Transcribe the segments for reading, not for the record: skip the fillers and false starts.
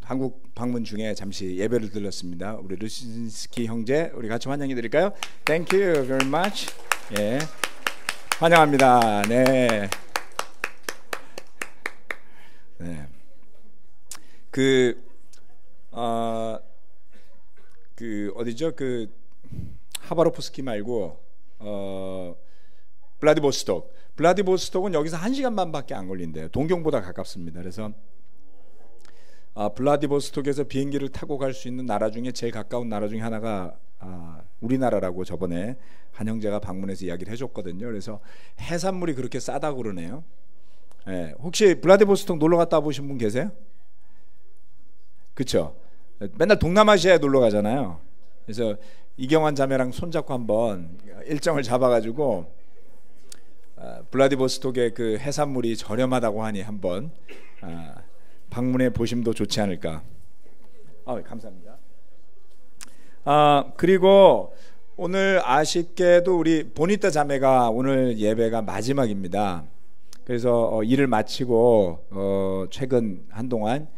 한국 방문 중에 잠시 예배를 드렸습니다. 우리 루신스키 형제 우리 같이 환영해 드릴까요? Thank you very much. 예, 환영합니다. 네. 네. 어디죠? 하바로프스키 말고 블라디보스톡은 여기서 1시간 반밖에 안 걸린대요. 동경보다 가깝습니다. 그래서 블라디보스톡에서 비행기를 타고 갈 수 있는 나라 중에 제일 가까운 나라 중에 하나가 우리나라라고 저번에 한 형제가 방문해서 이야기를 해줬거든요. 그래서 해산물이 그렇게 싸다고 그러네요. 네, 혹시 블라디보스톡 놀러 갔다 보신 분 계세요? 그렇죠? 맨날 동남아시아에 놀러 가잖아요. 그래서 이경환 자매랑 손잡고 한번 일정을 잡아가지고 블라디보스톡의 그 해산물이 저렴하다고 하니 한번 방문해 보심도 좋지 않을까. 감사합니다. 그리고 오늘 아쉽게도 우리 보니타 자매가 오늘 예배가 마지막입니다. 그래서 일을 마치고 최근 한동안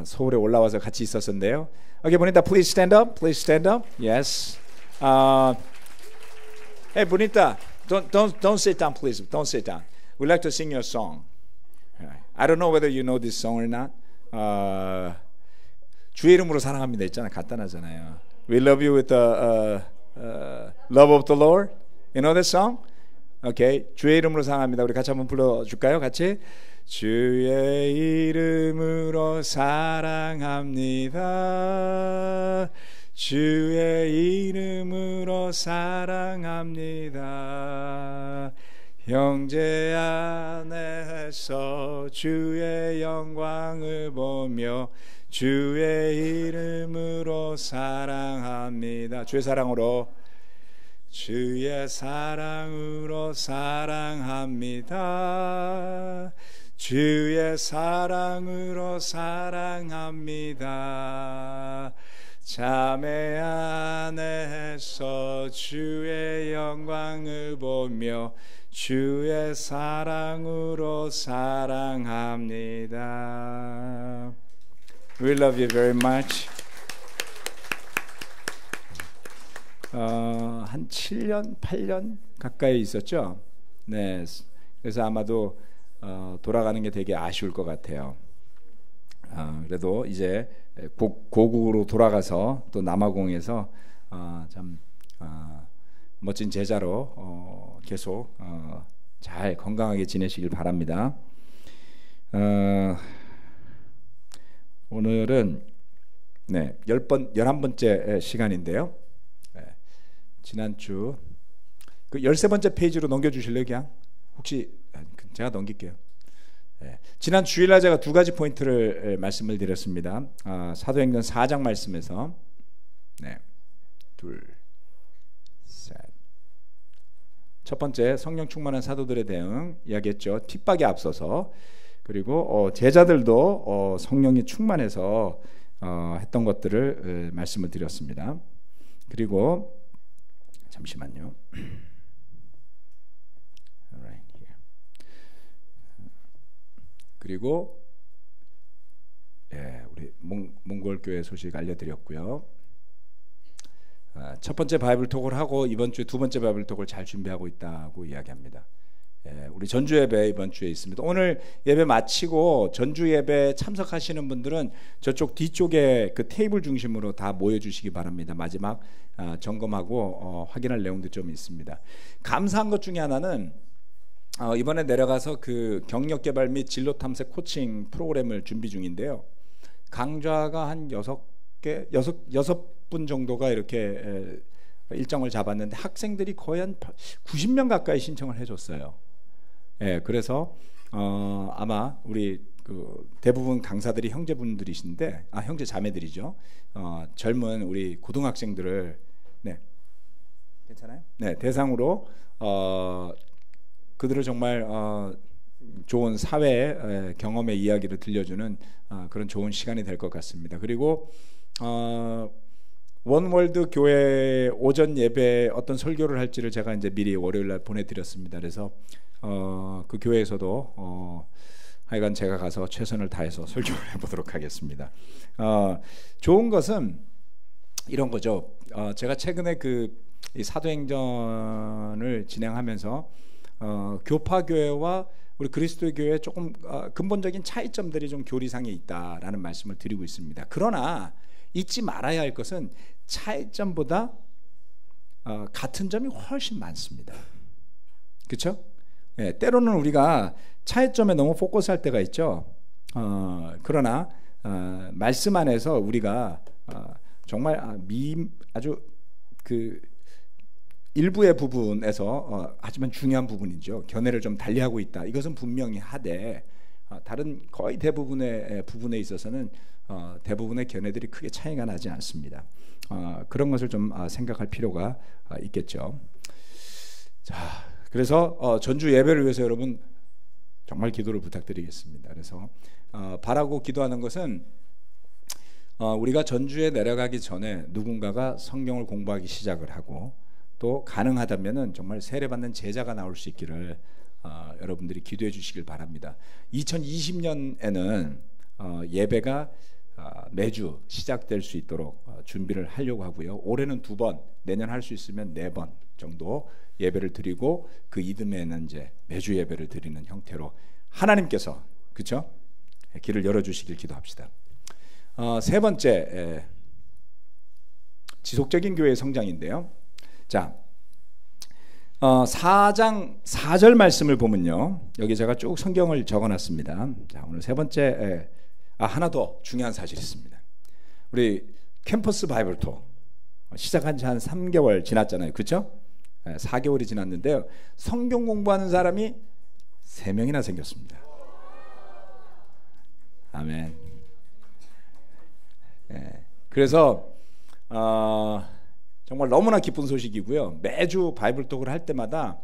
서울에 올라와서 같이 있었는데요. Okay, Bonita, please stand up. Please stand up. Yes. Hey, Bonita, don't sit down, please. Don't sit down. We'd like to sing you a song. I don't know whether you know this song or not. 주의 이름으로 사랑합니다 있잖아. 간단하잖아요. We love you with the love of the Lord. You know this song? Okay. 주의 이름으로 사랑합니다. 우리 같이 한번 불러줄까요? 같이. 주의 이름으로 사랑합니다. 주의 이름으로 사랑합니다. 형제 안에서 주의 영광을 보며 주의 이름으로 사랑합니다. 주의 사랑으로 주의 사랑으로 사랑합니다. 주의 사랑으로 사랑합니다. 자매 안에서 주의 영광을 보며 주의 사랑으로 사랑합니다. We love you very much. 한 7년, 8년 가까이 있었죠. 네, 그래서 아마도 돌아가는 게 되게 아쉬울 것 같아요. 그래도 이제 고국으로 돌아가서 또 남아공에서 참 멋진 제자로 계속 잘 건강하게 지내시길 바랍니다. 오늘은 11번째 시간인데요. 지난주 그 13번째 페이지로 넘겨주실래요? 그냥 혹시 제가 넘길게요. 지난 주일날 제가 두 가지 포인트를 말씀을 드렸습니다. 사도행전 4장 말씀에서 둘, 셋. 첫 번째 성령 충만한 사도들의 대응 이야기했죠. 핍박에 앞서서. 그리고 제자들도 성령이 충만해서 했던 것들을 말씀을 드렸습니다. 그리고 잠시만요. 그리고 우리 몽골 교회 소식 알려드렸고요. 첫 번째 바이블 톡을 하고 이번 주에 두 번째 바이블 톡을 잘 준비하고 있다고 이야기합니다. 우리 전주 예배 이번 주에 있습니다. 오늘 예배 마치고 전주 예배 참석하시는 분들은 저쪽 뒤쪽에 그 테이블 중심으로 다 모여주시기 바랍니다. 마지막 점검하고 확인할 내용도 좀 있습니다. 감사한 것 중에 하나는 이번에 내려가서 그 경력 개발 및 진로 탐색 코칭 프로그램을 준비 중인데요. 강좌가 한 6분 정도가 이렇게 일정을 잡았는데 학생들이 거의 한 90명 가까이 신청을 해줬어요. 그래서 아마 우리 그 대부분 강사들이 형제분들이신데 형제 자매들이죠. 젊은 우리 고등학생들을 괜찮아요? 대상으로 그들을 정말 좋은 사회 경험의 이야기를 들려주는 그런 좋은 시간이 될 것 같습니다. 그리고 원월드 교회 오전 예배에 어떤 설교를 할지를 제가 이제 미리 월요일 날 보내드렸습니다. 그래서 그 교회에서도 하여간 제가 가서 최선을 다해서 설교를 해보도록 하겠습니다. 좋은 것은 이런 거죠. 제가 최근에 이 사도행전을 진행하면서 교파교회와 우리 그리스도의 교회에 조금 근본적인 차이점들이 좀 교리상에 있다라는 말씀을 드리고 있습니다. 그러나 잊지 말아야 할 것은 차이점보다 같은 점이 훨씬 많습니다. 그렇죠? 예, 때로는 우리가 차이점에 너무 포커스할 때가 있죠. 그러나 말씀 안에서 우리가 정말 아주 일부의 부분에서 하지만 중요한 부분이죠. 견해를 좀 달리하고 있다. 이것은 분명히 하되 다른 거의 대부분의 부분에 있어서는 대부분의 견해들이 크게 차이가 나지 않습니다. 그런 것을 좀 생각할 필요가 있겠죠. 자, 그래서 전주 예배를 위해서 여러분 정말 기도를 부탁드리겠습니다. 그래서 바라고 기도하는 것은 우리가 전주에 내려가기 전에 누군가가 성경을 공부하기 시작을 하고 또 가능하다면은 정말 세례받는 제자가 나올 수 있기를 여러분들이 기도해 주시길 바랍니다. 2020년에는 예배가 매주 시작될 수 있도록 준비를 하려고 하고요. 올해는 2번, 내년 할 수 있으면 4번 정도 예배를 드리고 그 이듬해는 이제 매주 예배를 드리는 형태로 하나님께서 그렇죠? 길을 열어주시길 기도합시다. 세 번째 지속적인 교회의 성장인데요. 자, 4장 4절 말씀을 보면요. 여기 제가 쭉 성경을 적어놨습니다. 자, 오늘 세 번째 하나 더 중요한 사실이 있습니다. 우리 캠퍼스 바이블톡 시작한 지 한 3개월 지났잖아요. 그렇죠? 4개월이 지났는데요. 성경 공부하는 사람이 3명이나 생겼습니다. 아멘. 그래서 정말 너무나 기쁜 소식이고요. 매주 바이블톡을 할 때마다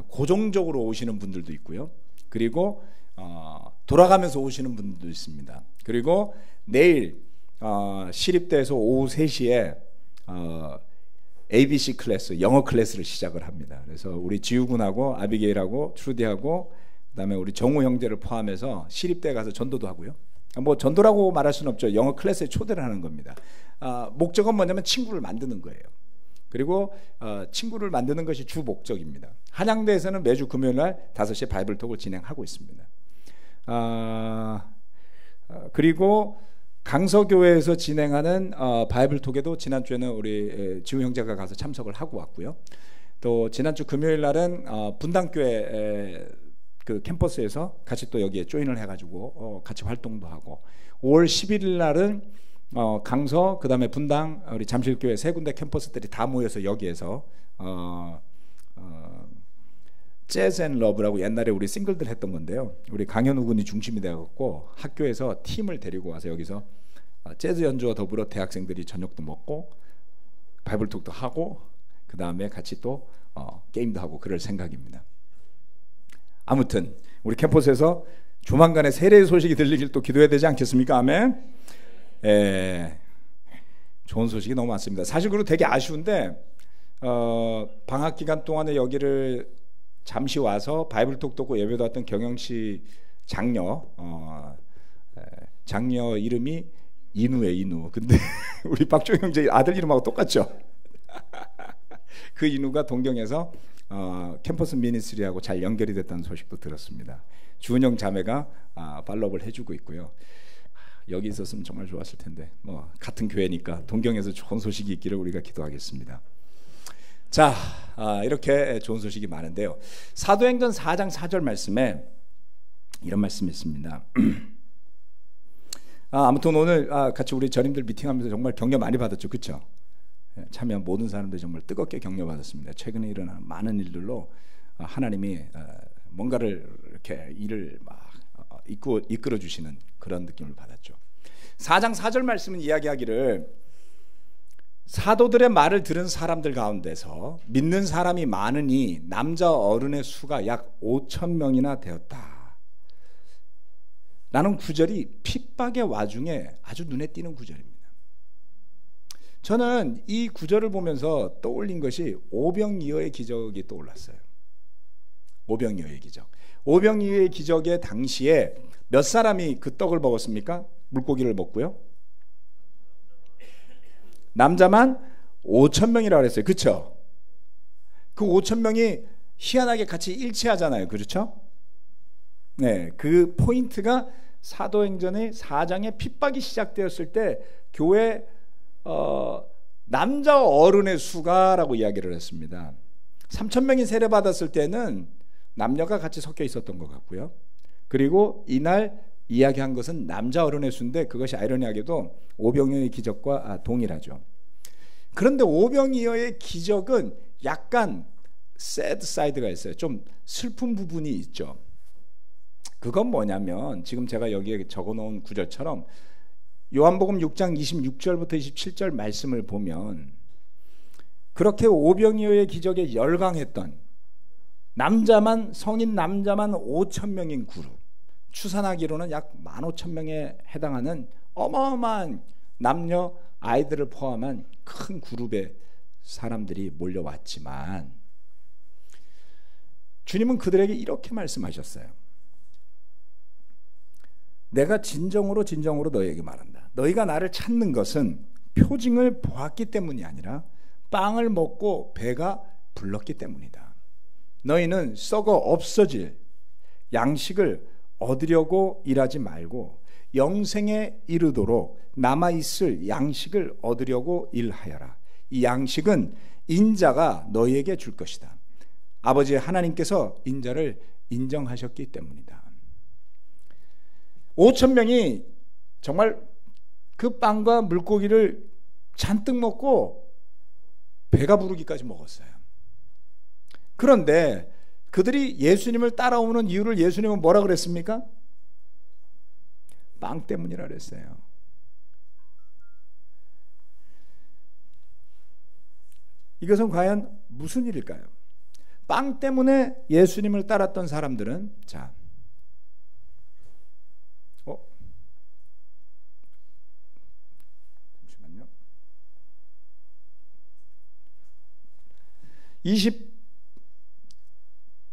고정적으로 오시는 분들도 있고요. 그리고 돌아가면서 오시는 분들도 있습니다. 그리고 내일 시립대에서 오후 3시에 ABC 클래스, 영어 클래스를 시작을 합니다. 그래서 우리 지우군하고 아비게일하고 트루디하고 그다음에 우리 정우 형제를 포함해서 시립대에 가서 전도도 하고요. 뭐 전도라고 말할 수는 없죠. 영어 클래스에 초대를 하는 겁니다. 목적은 뭐냐면 친구를 만드는 거예요. 그리고 친구를 만드는 것이 주 목적입니다. 한양대에서는 매주 금요일 날 5시에 바이블톡을 진행하고 있습니다. 그리고 강서교회에서 진행하는 바이블톡에도 지난주에는 우리 지우 형제가 가서 참석을 하고 왔고요. 또 지난주 금요일 날은 분당교회 그 캠퍼스에서 같이 또 여기에 조인을 해가지고 같이 활동도 하고 5월 11일 날은 강서 그다음에 분당 우리 잠실교회 3군데 캠퍼스들이 다 모여서 여기에서 재즈 앤 러브라고 옛날에 우리 싱글들 했던 건데요. 우리 강현우 군이 중심이 되어갖고 학교에서 팀을 데리고 와서 여기서 재즈 연주와 더불어 대학생들이 저녁도 먹고 바이블톡도 하고 그 다음에 같이 또 게임도 하고 그럴 생각입니다. 아무튼 우리 캠퍼스에서 조만간에 세례의 소식이 들리길 또 기도해야 되지 않겠습니까? 아멘. 좋은 소식이 너무 많습니다. 사실 그리고 되게 아쉬운데 방학 기간 동안에 여기를 잠시 와서 바이블톡 듣고 예배도 왔던 경영시 장녀 이름이 인우예요. 인우. 근데 우리 박종영 형제 아들 이름하고 똑같죠? 그 인우가 동경에서 캠퍼스 미니스트리하고 잘 연결이 됐다는 소식도 들었습니다. 주은영 자매가 팔로우를 해주고 있고요. 여기 있었으면 정말 좋았을 텐데 뭐 같은 교회니까 동경에서 좋은 소식이 있기를 우리가 기도하겠습니다. 자, 이렇게 좋은 소식이 많은데요. 사도행전 4장 4절 말씀에 이런 말씀이 있습니다. 아무튼 오늘 같이 우리 전임들 미팅하면서 정말 격려 많이 받았죠. 그렇죠? 참여한 모든 사람들이 정말 뜨겁게 격려받았습니다. 최근에 일어난 많은 일들로 하나님이 뭔가를 이렇게 일을 막 이끌어 주시는 그런 느낌을 받았죠. 4장 4절 말씀은 이야기하기를 사도들의 말을 들은 사람들 가운데서 믿는 사람이 많으니 남자 어른의 수가 약 5,000명이나 되었다 라는 구절이 핍박의 와중에 아주 눈에 띄는 구절입니다. 저는 이 구절을 보면서 떠올린 것이 오병이어의 기적이 떠올랐어요. 오병이어의 기적. 오병이어의 기적의 당시에 몇 사람이 그 떡을 먹었습니까? 물고기를 먹고요. 남자만 5,000명이라고 그랬어요. 그렇죠? 그 5,000명이 희한하게 같이 일치하잖아요. 그렇죠? 네, 그 포인트가 사도행전의 4장에 핍박이 시작되었을 때 교회 남자 어른의 수가라고 이야기를 했습니다. 3,000명이 세례받았을 때는 남녀가 같이 섞여 있었던 것 같고요. 그리고 이날 이야기한 것은 남자 어른의 수인데 그것이 아이러니하게도 오병이어의 기적과 동일하죠. 그런데 오병이어의 기적은 약간 새드 사이드가 있어요. 좀 슬픈 부분이 있죠. 그건 뭐냐면 지금 제가 여기에 적어놓은 구절처럼 요한복음 6장 26절부터 27절 말씀을 보면 그렇게 오병이어의 기적에 열광했던 성인 남자만 5,000명인 그룹, 추산하기로는 약 15,000명에 해당하는 어마어마한 남녀 아이들을 포함한 큰 그룹의 사람들이 몰려왔지만 주님은 그들에게 이렇게 말씀하셨어요. 내가 진정으로 너희에게 말한다. 너희가 나를 찾는 것은 표징을 보았기 때문이 아니라 빵을 먹고 배가 불렀기 때문이다. 너희는 썩어 없어질 양식을 얻으려고 일하지 말고 영생에 이르도록 남아있을 양식을 얻으려고 일하여라. 이 양식은 인자가 너희에게 줄 것이다. 아버지 하나님께서 인자를 인정하셨기 때문이다. 5,000명이 정말 그 빵과 물고기를 잔뜩 먹고 배가 부르기까지 먹었어요. 그런데 그들이 예수님을 따라오는 이유를 예수님은 뭐라 그랬습니까? 빵 때문이라 그랬어요. 이것은 과연 무슨 일일까요? 빵 때문에 예수님을 따랐던 사람들은 잠시만요.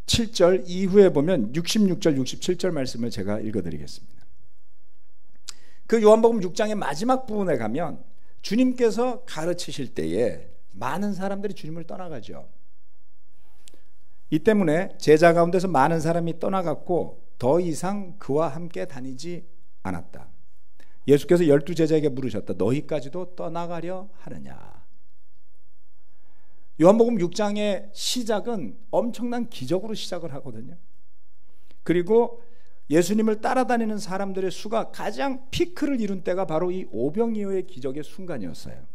27절 이후에 보면 66절, 67절 말씀을 제가 읽어드리겠습니다. 그 요한복음 6장의 마지막 부분에 가면 주님께서 가르치실 때에 많은 사람들이 주님을 떠나가죠. 이 때문에 제자 가운데서 많은 사람이 떠나갔고 더 이상 그와 함께 다니지 않았다. 예수께서 12제자에게 물으셨다. 너희까지도 떠나가려 하느냐? 요한복음 6장의 시작은 엄청난 기적으로 시작을 하거든요. 그리고 예수님을 따라다니는 사람들의 수가 가장 피크를 이룬 때가 바로 이 오병이어의 기적의 순간이었어요.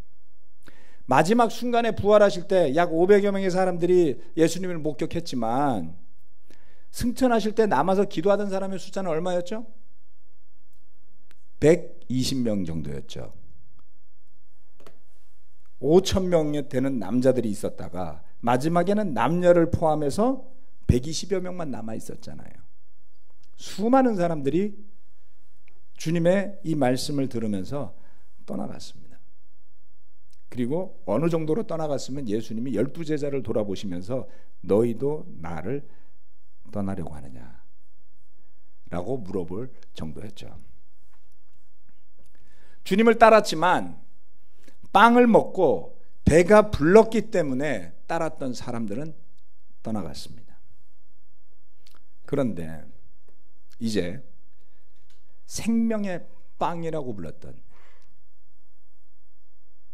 마지막 순간에 부활하실 때 약 500여 명의 사람들이 예수님을 목격했지만 승천하실 때 남아서 기도하던 사람의 숫자는 얼마였죠? 120명 정도였죠. 5,000명이 되는 남자들이 있었다가 마지막에는 남녀를 포함해서 120여 명만 남아 있었잖아요. 수많은 사람들이 주님의 이 말씀을 들으면서 떠나갔습니다. 그리고 어느 정도로 떠나갔으면 예수님이 12제자를 돌아보시면서 너희도 나를 떠나려고 하느냐 라고 물어볼 정도였죠. 주님을 따랐지만 빵을 먹고 배가 불렀기 때문에 따랐던 사람들은 떠나갔습니다. 그런데 이제 생명의 빵이라고 불렀던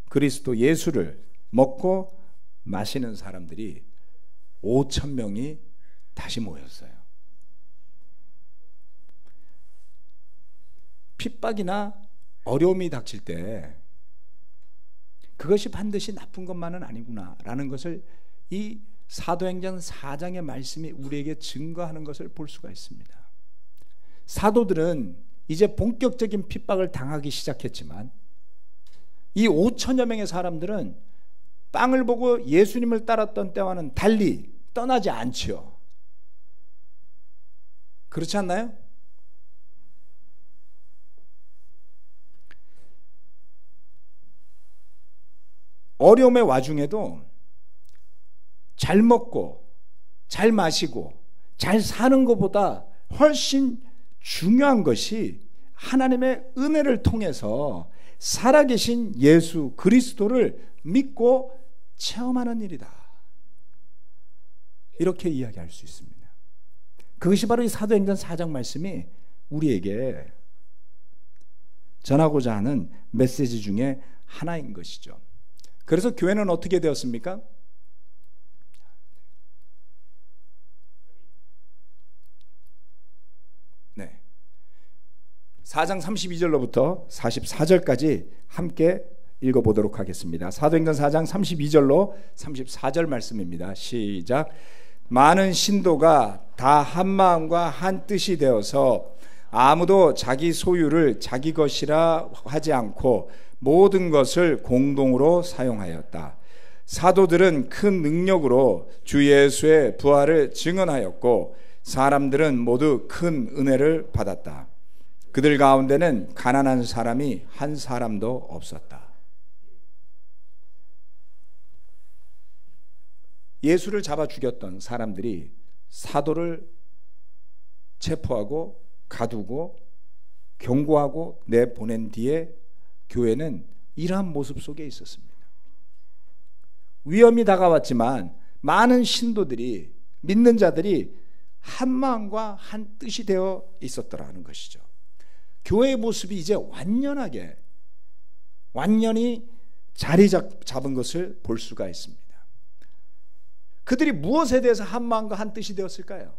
그리스도 예수를 먹고 마시는 사람들이 5,000명이 다시 모였어요. 핍박이나 어려움이 닥칠 때 그것이 반드시 나쁜 것만은 아니구나 라는 것을 이 사도행전 4장의 말씀이 우리에게 증거하는 것을 볼 수가 있습니다. 사도들은 이제 본격적인 핍박을 당하기 시작했지만 이 5천여 명의 사람들은 빵을 보고 예수님을 따랐던 때와는 달리 떠나지 않지요. 그렇지 않나요? 어려움의 와중에도 잘 먹고 잘 마시고 잘 사는 것보다 훨씬 중요한 것이 하나님의 은혜를 통해서 살아계신 예수 그리스도를 믿고 체험하는 일이다. 이렇게 이야기할 수 있습니다. 그것이 바로 이 사도행전 4장 말씀이 우리에게 전하고자 하는 메시지 중에 하나인 것이죠. 그래서 교회는 어떻게 되었습니까? 네. 4장 32절로부터 44절까지 함께 읽어보도록 하겠습니다. 사도행전 4장 32절로 34절 말씀입니다. 시작. 많은 신도가 다 한 마음과 한 뜻이 되어서 아무도 자기 소유를 자기 것이라 하지 않고 모든 것을 공동으로 사용하였다. 사도들은 큰 능력으로 주 예수의 부활을 증언하였고 사람들은 모두 큰 은혜를 받았다. 그들 가운데는 가난한 사람이 한 사람도 없었다. 예수를 잡아 죽였던 사람들이 사도를 체포하고 가두고 경고하고 내보낸 뒤에 교회는 이러한 모습 속에 있었습니다. 위험이 다가왔지만 많은 신도들이, 믿는 자들이 한 마음과 한 뜻이 되어 있었더라는 것이죠. 교회의 모습이 이제 완전히 자리 잡은 것을 볼 수가 있습니다. 그들이 무엇에 대해서 한 마음과 한 뜻이 되었을까요?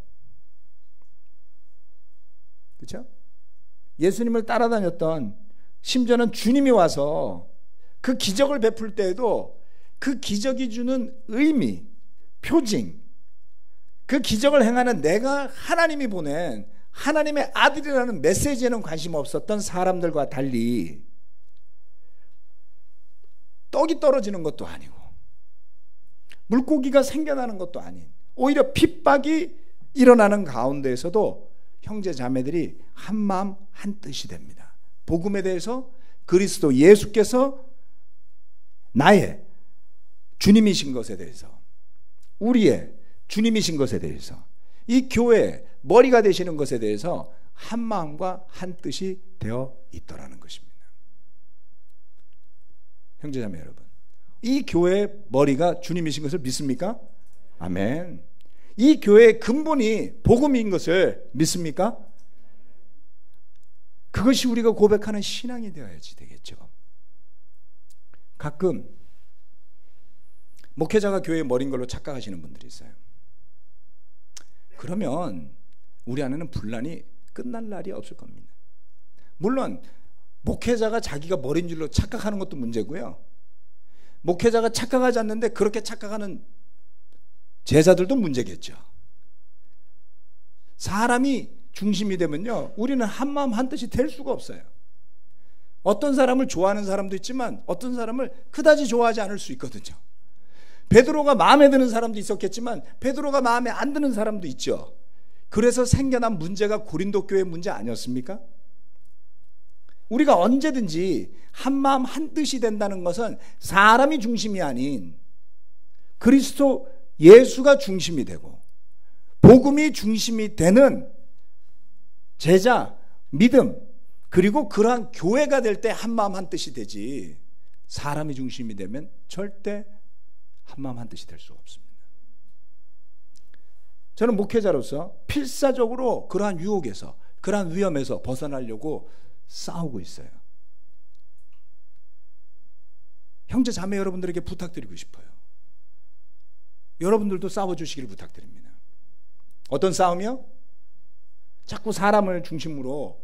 그렇죠? 예수님을 따라다녔던, 심지어는 주님이 와서 그 기적을 베풀 때에도 그 기적이 주는 의미, 표징, 그 기적을 행하는 내가 하나님이 보낸 하나님의 아들이라는 메시지에는 관심 없었던 사람들과 달리 떡이 떨어지는 것도 아니고 물고기가 생겨나는 것도 아닌, 오히려 핍박이 일어나는 가운데에서도 형제 자매들이 한 마음 한 뜻이 됩니다. 복음에 대해서, 그리스도 예수께서 나의 주님이신 것에 대해서, 우리의 주님이신 것에 대해서, 이 교회의 머리가 되시는 것에 대해서 한 마음과 한 뜻이 되어 있더라는 것입니다. 형제 자매 여러분, 이 교회의 머리가 주님이신 것을 믿습니까? 아멘. 이 교회의 근본이 복음인 것을 믿습니까? 그것이 우리가 고백하는 신앙이 되어야지 되겠죠. 가끔 목회자가 교회의 머리인 걸로 착각하시는 분들이 있어요. 그러면 우리 안에는 분란이 끝날 날이 없을 겁니다. 물론 목회자가 자기가 머리인 줄로 착각하는 것도 문제고요, 목회자가 착각하지 않는데 그렇게 착각하는 제자들도 문제겠죠. 사람이 중심이 되면요, 우리는 한 마음 한 뜻이 될 수가 없어요. 어떤 사람을 좋아하는 사람도 있지만 어떤 사람을 그다지 좋아하지 않을 수 있거든요. 베드로가 마음에 드는 사람도 있었겠지만 베드로가 마음에 안 드는 사람도 있죠. 그래서 생겨난 문제가 고린도 교회 문제 아니었습니까? 우리가 언제든지 한 마음 한 뜻이 된다는 것은 사람이 중심이 아닌 그리스도 예수가 중심이 되고 복음이 중심이 되는 제자, 믿음, 그리고 그러한 교회가 될 때 한 마음 한 뜻이 되지, 사람이 중심이 되면 절대 한 마음 한 뜻이 될 수가 없습니다. 저는 목회자로서 필사적으로 그러한 유혹에서, 그러한 위험에서 벗어나려고 싸우고 있어요. 형제 자매 여러분들에게 부탁드리고 싶어요. 여러분들도 싸워주시길 부탁드립니다. 어떤 싸움이요? 자꾸 사람을 중심으로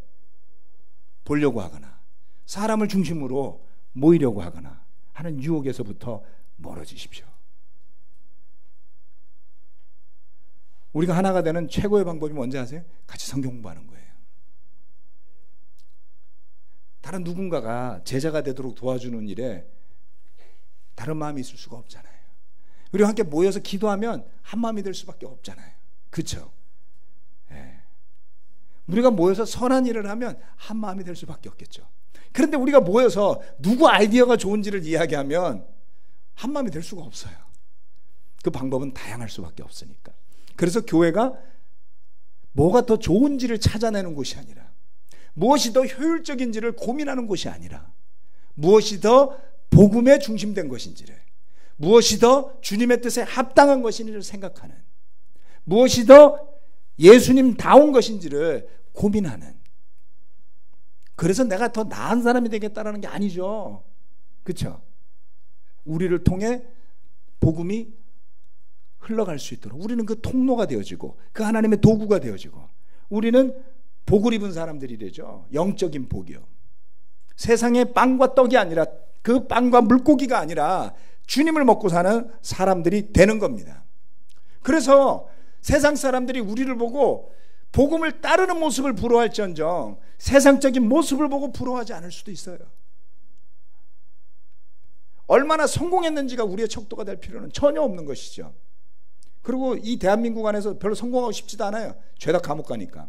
보려고 하거나 사람을 중심으로 모이려고 하거나 하는 유혹에서부터 멀어지십시오. 우리가 하나가 되는 최고의 방법이 뭔지 아세요? 같이 성경 공부하는 거예요. 다른 누군가가 제자가 되도록 도와주는 일에 다른 마음이 있을 수가 없잖아요. 우리가 함께 모여서 기도하면 한 마음이 될 수밖에 없잖아요. 그렇죠? 예. 우리가 모여서 선한 일을 하면 한 마음이 될 수밖에 없겠죠. 그런데 우리가 모여서 누구 아이디어가 좋은지를 이야기하면 한 마음이 될 수가 없어요. 그 방법은 다양할 수밖에 없으니까. 그래서 교회가 뭐가 더 좋은지를 찾아내는 곳이 아니라, 무엇이 더 효율적인지를 고민하는 곳이 아니라, 무엇이 더 복음에 중심된 것인지를, 무엇이 더 주님의 뜻에 합당한 것인지를 생각하는, 무엇이 더 예수님다운 것인지를 고민하는. 그래서 내가 더 나은 사람이 되겠다라는 게 아니죠. 그렇죠? 우리를 통해 복음이 흘러갈 수 있도록 우리는 그 통로가 되어지고 그 하나님의 도구가 되어지고, 우리는 복을 입은 사람들이래죠. 영적인 복이요. 세상의 빵과 떡이 아니라, 그 빵과 물고기가 아니라 주님을 먹고 사는 사람들이 되는 겁니다. 그래서 세상 사람들이 우리를 보고 복음을 따르는 모습을 부러워할지언정 세상적인 모습을 보고 부러워하지 않을 수도 있어요. 얼마나 성공했는지가 우리의 척도가 될 필요는 전혀 없는 것이죠. 그리고 이 대한민국 안에서 별로 성공하고 싶지도 않아요. 죄다 감옥 가니까.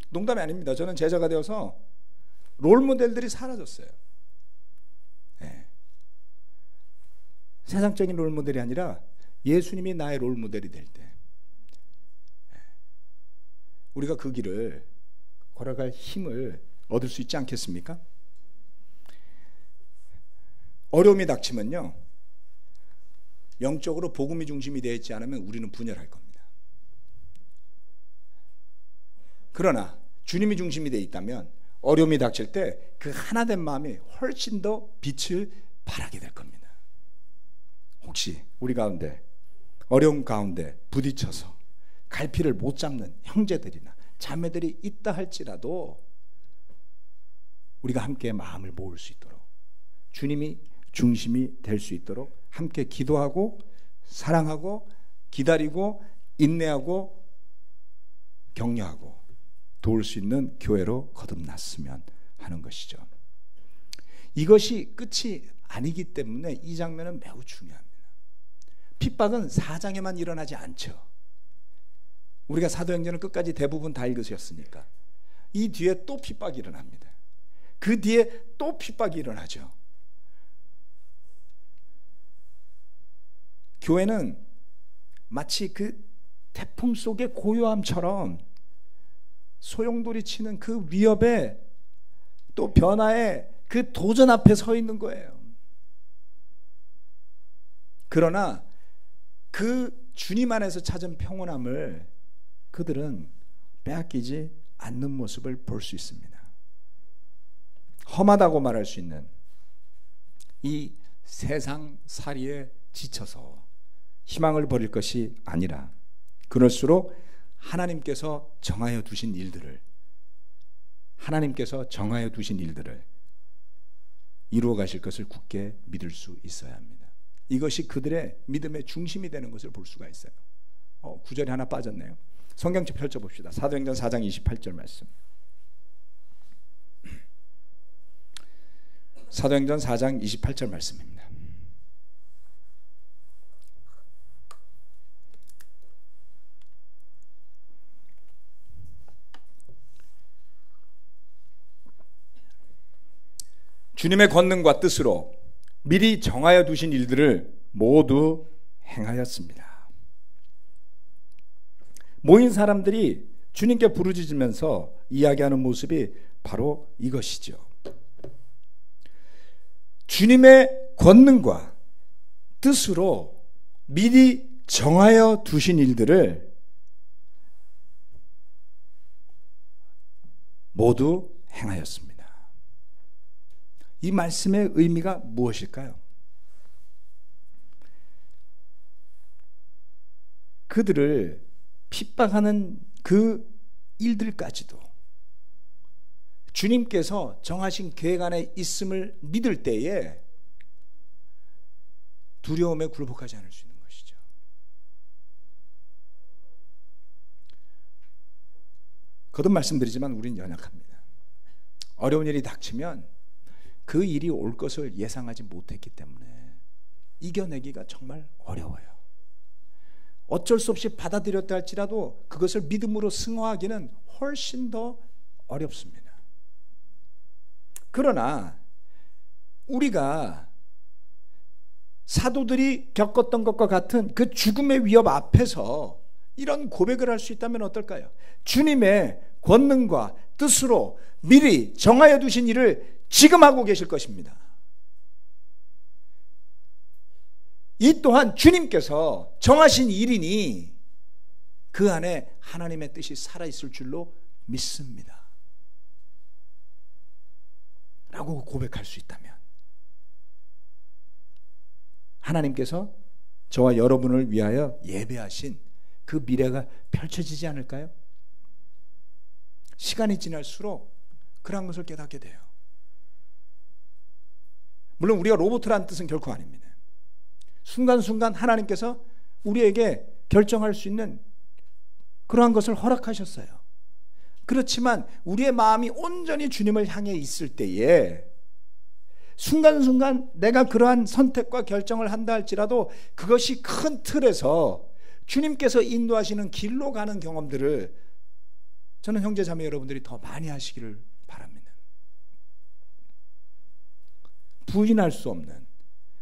농담이 아닙니다. 저는 제자가 되어서 롤모델들이 사라졌어요. 네. 세상적인 롤모델이 아니라 예수님이 나의 롤모델이 될 때, 우리가 그 길을 걸어갈 힘을 얻을 수 있지 않겠습니까? 어려움이 닥치면요, 영적으로 복음이 중심이 되어 있지 않으면 우리는 분열할 겁니다. 그러나 주님이 중심이 되어 있다면 어려움이 닥칠 때 그 하나된 마음이 훨씬 더 빛을 발하게 될 겁니다. 혹시 우리 가운데 어려움 가운데 부딪혀서 갈피를 못 잡는 형제들이나 자매들이 있다 할지라도 우리가 함께 마음을 모을 수 있도록, 주님이 중심이 될 수 있도록 함께 기도하고 사랑하고 기다리고 인내하고 격려하고 도울 수 있는 교회로 거듭났으면 하는 것이죠. 이것이 끝이 아니기 때문에 이 장면은 매우 중요합니다. 핍박은 4장에만 일어나지 않죠. 우리가 사도행전을 끝까지 대부분 다 읽으셨으니까 이 뒤에 또 핍박이 일어납니다. 그 뒤에 또 핍박이 일어나죠. 교회는 마치 그 태풍 속의 고요함처럼 소용돌이 치는 그 위협에 또 변화에 그 도전 앞에 서 있는 거예요. 그러나 그 주님 안에서 찾은 평온함을 그들은 빼앗기지 않는 모습을 볼 수 있습니다. 험하다고 말할 수 있는 이 세상 살이에 지쳐서 희망을 버릴 것이 아니라, 그럴수록 하나님께서 정하여 두신 일들을 이루어 가실 것을 굳게 믿을 수 있어야 합니다. 이것이 그들의 믿음의 중심이 되는 것을 볼 수가 있어요. 9절이 하나 빠졌네요. 성경책 펼쳐봅시다. 사도행전 4장 28절 말씀. 사도행전 4장 28절 말씀입니다. 주님의 권능과 뜻으로 미리 정하여 두신 일들을 모두 행하였습니다. 모인 사람들이 주님께 부르짖으면서 이야기하는 모습이 바로 이것이죠. 주님의 권능과 뜻으로 미리 정하여 두신 일들을 모두 행하였습니다. 이 말씀의 의미가 무엇일까요? 그들을 핍박하는 그 일들까지도 주님께서 정하신 계획 안에 있음을 믿을 때에 두려움에 굴복하지 않을 수 있는 것이죠. 거듭 말씀드리지만 우리는 연약합니다. 어려운 일이 닥치면 그 일이 올 것을 예상하지 못했기 때문에 이겨내기가 정말 어려워요. 어쩔 수 없이 받아들였다 할지라도 그것을 믿음으로 승화하기는 훨씬 더 어렵습니다. 그러나 우리가 사도들이 겪었던 것과 같은 그 죽음의 위협 앞에서 이런 고백을 할 수 있다면 어떨까요? 주님의 권능과 뜻으로 미리 정하여 두신 일을 지금 하고 계실 것입니다. 이 또한 주님께서 정하신 일이니 그 안에 하나님의 뜻이 살아있을 줄로 믿습니다. 라고 고백할 수 있다면 하나님께서 저와 여러분을 위하여 예배하신 그 미래가 펼쳐지지 않을까요? 시간이 지날수록 그런 것을 깨닫게 돼요. 물론 우리가 로봇이라는 뜻은 결코 아닙니다. 순간순간 하나님께서 우리에게 결정할 수 있는 그러한 것을 허락하셨어요. 그렇지만 우리의 마음이 온전히 주님을 향해 있을 때에 순간순간 내가 그러한 선택과 결정을 한다 할지라도 그것이 큰 틀에서 주님께서 인도하시는 길로 가는 경험들을 저는 형제 자매 여러분들이 더 많이 하시기를 바랍니다. 부인할 수 없는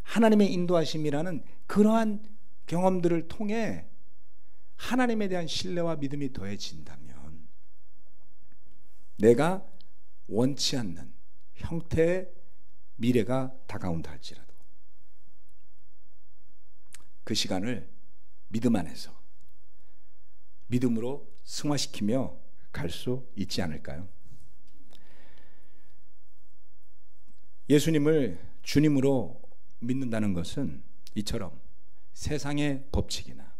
하나님의 인도하심이라는 그러한 경험들을 통해 하나님에 대한 신뢰와 믿음이 더해진다면 내가 원치 않는 형태의 미래가 다가온다 할지라도 그 시간을 믿음 안에서 믿음으로 승화시키며 갈 수 있지 않을까요? 예수님을 주님으로 믿는다는 것은 이처럼 세상의 법칙이나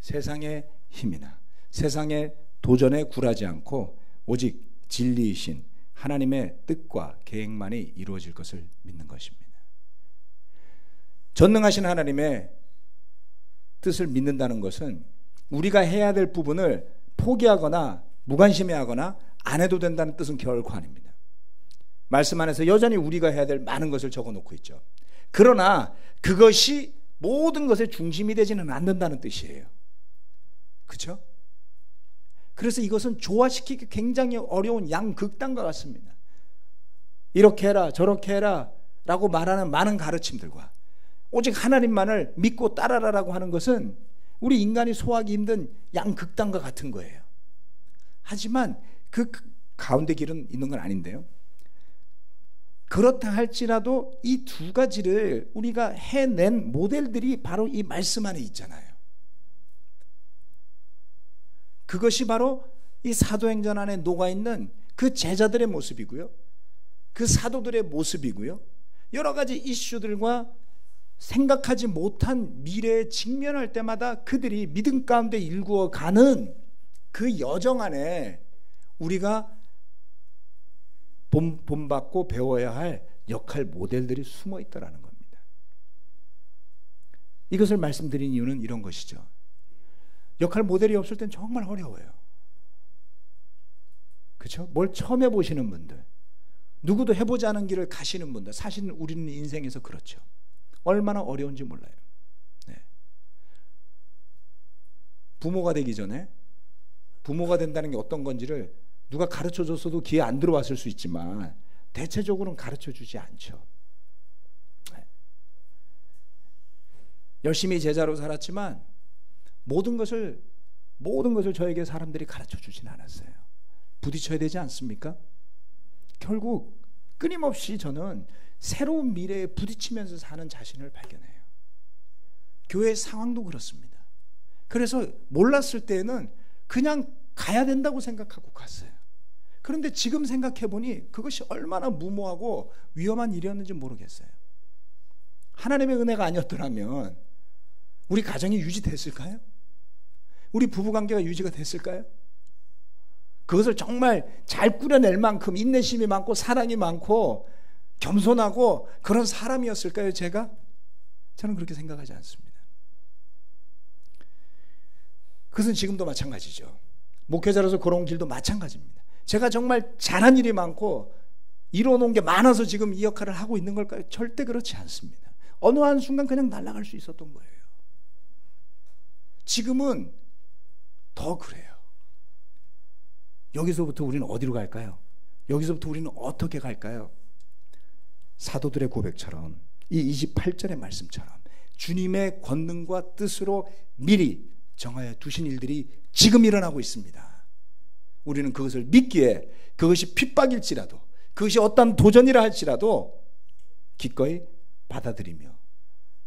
세상의 힘이나 세상의 도전에 굴하지 않고 오직 진리이신 하나님의 뜻과 계획만이 이루어질 것을 믿는 것입니다. 전능하신 하나님의 뜻을 믿는다는 것은 우리가 해야 될 부분을 포기하거나 무관심해하거나 안 해도 된다는 뜻은 결코 아닙니다. 말씀 안에서 여전히 우리가 해야 될 많은 것을 적어놓고 있죠. 그러나 그것이 모든 것의 중심이 되지는 않는다는 뜻이에요. 그렇죠? 그래서 이것은 조화시키기 굉장히 어려운 양극단과 같습니다. 이렇게 해라 저렇게 해라 라고 말하는 많은 가르침들과 오직 하나님만을 믿고 따라라라고 하는 것은 우리 인간이 소화하기 힘든 양극단과 같은 거예요. 하지만 그 가운데 길은 있는 건 아닌데요. 그렇다 할지라도 이 두 가지를 우리가 해낸 모델들이 바로 이 말씀 안에 있잖아요. 그것이 바로 이 사도행전 안에 녹아있는 그 제자들의 모습이고요. 그 사도들의 모습이고요. 여러 가지 이슈들과 생각하지 못한 미래에 직면할 때마다 그들이 믿음 가운데 일구어가는 그 여정 안에 우리가 본받고 배워야 할 역할 모델들이 숨어 있다라는 겁니다. 이것을 말씀드린 이유는 이런 것이죠. 역할 모델이 없을 땐 정말 어려워요. 그렇죠? 뭘 처음 해보시는 분들, 누구도 해보지 않은 길을 가시는 분들, 사실 우리는 인생에서 그렇죠. 얼마나 어려운지 몰라요. 네. 부모가 되기 전에 부모가 된다는 게 어떤 건지를 누가 가르쳐줬어도 귀에 안 들어왔을 수 있지만 대체적으로는 가르쳐주지 않죠. 네. 열심히 제자로 살았지만 모든 것을 저에게 사람들이 가르쳐주진 않았어요. 부딪혀야 되지 않습니까? 결국 끊임없이 저는 새로운 미래에 부딪히면서 사는 자신을 발견해요. 교회 상황도 그렇습니다. 그래서 몰랐을 때는 그냥 가야 된다고 생각하고 갔어요. 그런데 지금 생각해보니 그것이 얼마나 무모하고 위험한 일이었는지 모르겠어요. 하나님의 은혜가 아니었더라면 우리 가정이 유지됐을까요? 우리 부부관계가 유지가 됐을까요? 그것을 정말 잘 꾸려낼 만큼 인내심이 많고 사랑이 많고 겸손하고 그런 사람이었을까요, 제가? 저는 그렇게 생각하지 않습니다. 그것은 지금도 마찬가지죠. 목회자로서 걸어온 길도 마찬가지입니다. 제가 정말 잘한 일이 많고 이뤄놓은 게 많아서 지금 이 역할을 하고 있는 걸까요? 절대 그렇지 않습니다. 어느 한순간 그냥 날아갈 수 있었던 거예요. 지금은 더 그래요. 여기서부터 우리는 어디로 갈까요? 여기서부터 우리는 어떻게 갈까요? 사도들의 고백처럼 이 28절의 말씀처럼 주님의 권능과 뜻으로 미리 정하여 두신 일들이 지금 일어나고 있습니다. 우리는 그것을 믿기에 그것이 핍박일지라도 그것이 어떤 도전이라 할지라도 기꺼이 받아들이며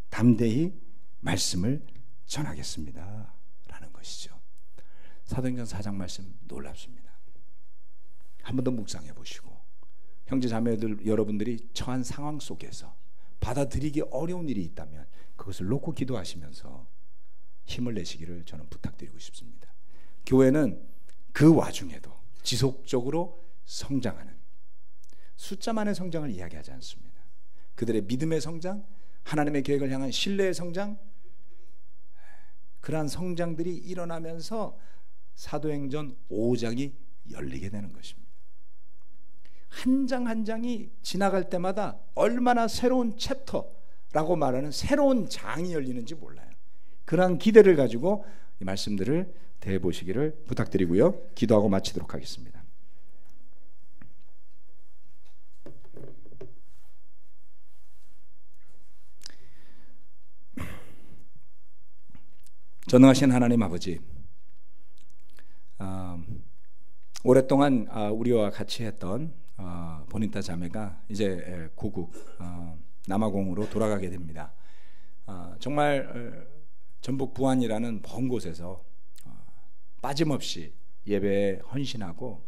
담대히 말씀을 전하겠습니다 라는 것이죠. 사도행전 4장 말씀 놀랍습니다. 한 번 더 묵상해 보시고 형제 자매들 여러분들이 처한 상황 속에서 받아들이기 어려운 일이 있다면 그것을 놓고 기도하시면서 힘을 내시기를 저는 부탁드리고 싶습니다. 교회는 그 와중에도 지속적으로 성장하는, 숫자만의 성장을 이야기하지 않습니다. 그들의 믿음의 성장, 하나님의 계획을 향한 신뢰의 성장, 그러한 성장들이 일어나면서 사도행전 5장이 열리게 되는 것입니다. 한 장 한 장이 지나갈 때마다 얼마나 새로운 챕터라고 말하는 새로운 장이 열리는지 몰라요. 그러한 기대를 가지고 이 말씀들을 대해보시기를 부탁드리고요. 기도하고 마치도록 하겠습니다. 전능하신 하나님 아버지, 오랫동안 우리와 같이 했던 보니타 자매가 이제 고국 남아공으로 돌아가게 됩니다. 정말 전북 부안이라는 먼 곳에서 빠짐없이 예배에 헌신하고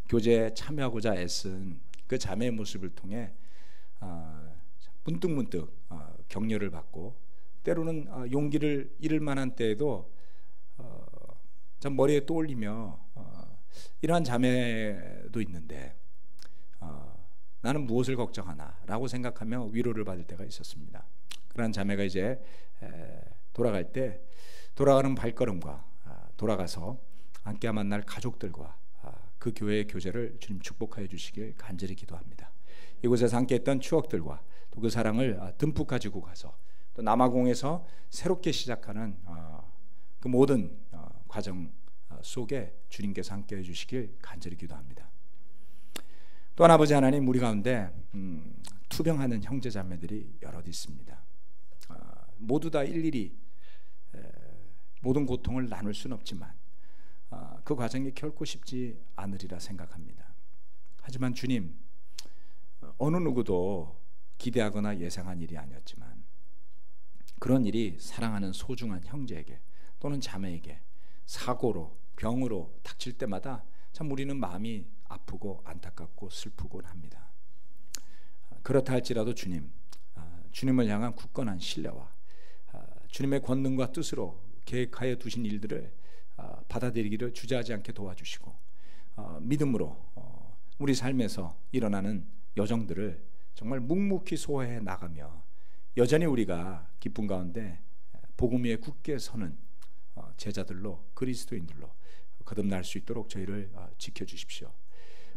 교제에 참여하고자 애쓴 그 자매의 모습을 통해 문득문득 격려를 받고 때로는 용기를 잃을 만한 때에도 참 머리에 떠올리며 이러한 자매도 있는데 나는 무엇을 걱정하나 라고 생각하며 위로를 받을 때가 있었습니다. 그러한 자매가 이제 돌아갈 때 돌아가는 발걸음과 돌아가서 함께 만날 가족들과 그 교회의 교제를 주님 축복하여 주시길 간절히 기도합니다. 이곳에서 함께 했던 추억들과 또 그 사랑을 듬뿍 가지고 가서 또 남아공에서 새롭게 시작하는 그 모든 과정 속에 주님께서 함께 해주시길 간절히 기도합니다. 또한 아버지 하나님, 우리 가운데 투병하는 형제 자매들이 여럿 있습니다. 모두 다 일일이 모든 고통을 나눌 수는 없지만 그 과정이 결코 쉽지 않으리라 생각합니다. 하지만 주님, 어느 누구도 기대하거나 예상한 일이 아니었지만 그런 일이 사랑하는 소중한 형제에게 또는 자매에게 사고로 병으로 닥칠 때마다 참 우리는 마음이 아프고 안타깝고 슬프곤 합니다. 그렇다 할지라도 주님, 주님을 향한 굳건한 신뢰와 주님의 권능과 뜻으로 계획하여 두신 일들을 받아들이기를 주저하지 않게 도와주시고 믿음으로 우리 삶에서 일어나는 여정들을 정말 묵묵히 소화해 나가며 여전히 우리가 기쁨 가운데 복음 위에 굳게 서는 제자들로, 그리스도인들로 거듭날 수 있도록 저희를 지켜주십시오.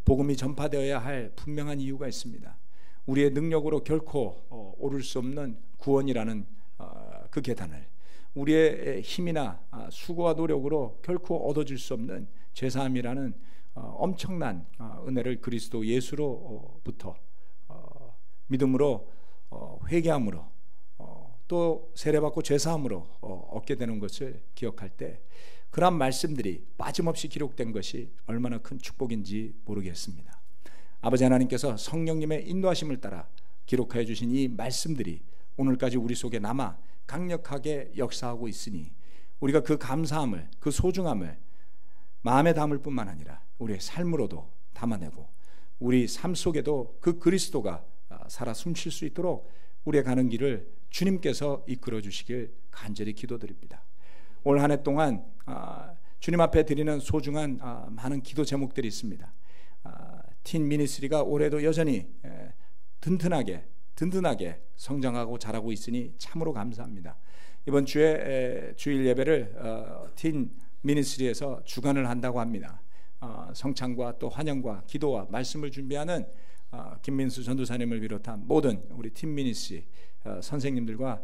복음이 전파되어야 할 분명한 이유가 있습니다. 우리의 능력으로 결코 오를 수 없는 구원이라는 그 계단을, 우리의 힘이나 수고와 노력으로 결코 얻어질 수 없는 죄사함이라는 엄청난 은혜를 그리스도 예수로부터 믿음으로 회개함으로 또 세례받고 죄사함으로 얻게 되는 것을 기억할 때 그러한 말씀들이 빠짐없이 기록된 것이 얼마나 큰 축복인지 모르겠습니다. 아버지 하나님께서 성령님의 인도하심을 따라 기록하여 주신 이 말씀들이 오늘까지 우리 속에 남아 강력하게 역사하고 있으니 우리가 그 감사함을, 그 소중함을 마음에 담을 뿐만 아니라 우리의 삶으로도 담아내고 우리 삶 속에도 그 그리스도가 살아 숨쉴 수 있도록 우리의 가는 길을 주님께서 이끌어 주시길 간절히 기도드립니다. 올 한 해 동안 주님 앞에 드리는 소중한 많은 기도 제목들이 있습니다. 틴 미니스트리가 올해도 여전히 든든하게 성장하고 자라고 있으니 참으로 감사합니다. 이번 주에 주일 예배를 틴 미니스트리에서 주관을 한다고 합니다. 성찬과 또 환영과 기도와 말씀을 준비하는 김민수 전도사님을 비롯한 모든 우리 팀 미니스트리 선생님들과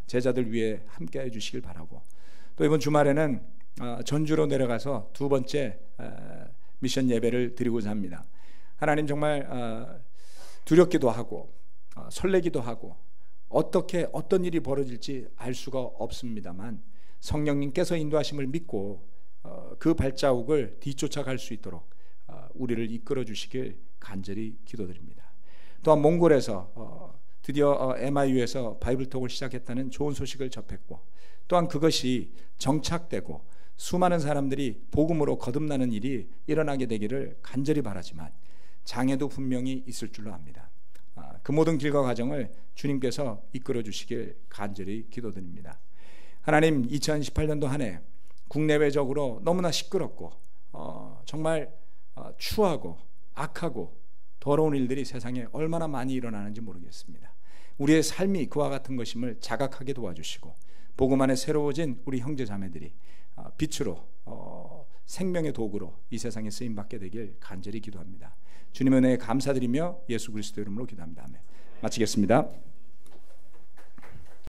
제자들 위해 함께 해주시길 바라고, 또 이번 주말에는 전주로 내려가서 두 번째 미션 예배를 드리고자 합니다. 하나님, 정말 두렵기도 하고 설레기도 하고 어떤 일이 벌어질지 알 수가 없습니다만 성령님께서 인도하심을 믿고 그 발자국을 뒤쫓아갈 수 있도록 우리를 이끌어 주시길 간절히 기도드립니다. 또한 몽골에서 드디어 MIU에서 바이블톡을 시작했다는 좋은 소식을 접했고, 또한 그것이 정착되고 수많은 사람들이 복음으로 거듭나는 일이 일어나게 되기를 간절히 바라지만 장애도 분명히 있을 줄로 압니다. 그 모든 길과 과정을 주님께서 이끌어 주시길 간절히 기도드립니다. 하나님, 2018년도 한 해 국내외적으로 너무나 시끄럽고 정말 추하고 악하고 더러운 일들이 세상에 얼마나 많이 일어나는지 모르겠습니다. 우리의 삶이 그와 같은 것임을 자각하게 도와주시고, 복음 안에 새로워진 우리 형제 자매들이 빛으로 생명의 도구로 이 세상에 쓰임받게 되길 간절히 기도합니다. 주님의 은혜에 감사드리며 예수 그리스도 이름으로 기도합니다. 아멘. 마치겠습니다.